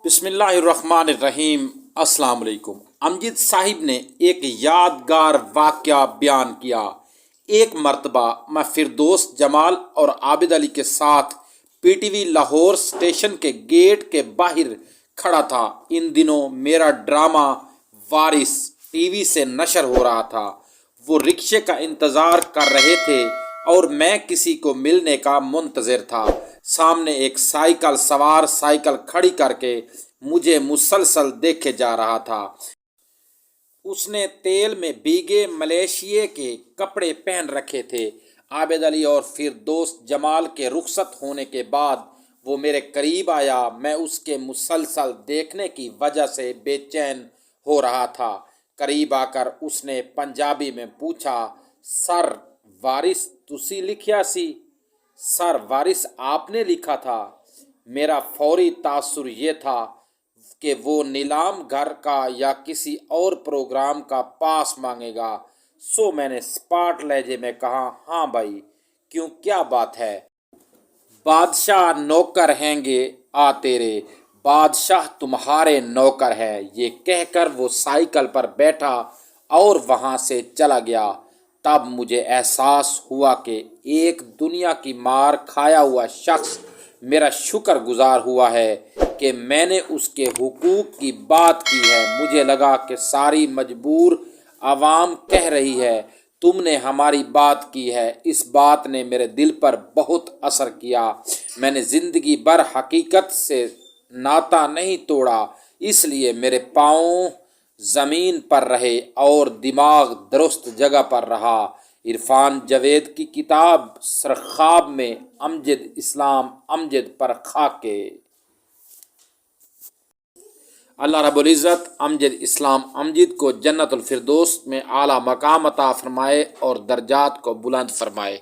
بسم اللہ الرحمن الرحیم۔ السلام علیکم۔ امجد صاحب نے ایک یادگار واقعہ بیان کیا۔ ایک مرتبہ میں فردوس جمال اور عابد علی کے ساتھ P T V Lahore station کے گیٹ کے باہر کھڑا تھا۔ ان دنوں میرا ڈرامہ وارث ٹی وی سے نشر ہو رہا تھا۔ وہ رکشے کا انتظار کر رہے تھے اور میں کسی کو ملنے کا منتظر تھا۔ سامنے ایک سائیکل سوار سائیکل کھڑی کر کے مجھے مسلسل دیکھے جا رہا تھا۔ اس نے تیل میں بھیگے ملیشیے کے کپڑے پہن رکھے تھے۔ عابد علی اور فردوس جمال کے رخصت ہونے کے بعد وہ میرے قریب آیا۔ میں اس کے مسلسل دیکھنے کی وجہ سے بے چین ہو رہا تھا۔ قریب آ کر اس نے پنجابی میں پوچھا، سر وارث تسی لکھیا سی؟ سر وارث آپ نے لکھا تھا؟ میرا فوری تاثر یہ تھا کہ وہ نیلام گھر کا یا کسی اور پروگرام کا پاس مانگے گا، سو میں نے سپاٹ لہجے میں کہا، ہاں بھائی، کیوں، کیا بات ہے؟ بادشاہ نوکر ہیں گے آ تیرے، بادشاہ تمہارے نوکر ہے۔ یہ کہہ کر وہ سائیکل پر بیٹھا اور وہاں سے چلا گیا۔ تب مجھے احساس ہوا کہ ایک دنیا کی مار کھایا ہوا شخص میرا شکر گزار ہوا ہے کہ میں نے اس کے حقوق کی بات کی ہے۔ مجھے لگا کہ ساری مجبور عوام کہہ رہی ہے، تم نے ہماری بات کی ہے۔ اس بات نے میرے دل پر بہت اثر کیا۔ میں نے زندگی بھر حقیقت سے ناطہ نہیں توڑا، اس لیے میرے پاؤں زمین پر رہے اور دماغ درست جگہ پر رہا۔ عرفان جاوید کی کتاب سرخاب میں امجد اسلام امجد پر خاکے۔ اللہ رب العزت امجد اسلام امجد کو جنت الفردوس میں اعلیٰ مقام عطا فرمائے اور درجات کو بلند فرمائے۔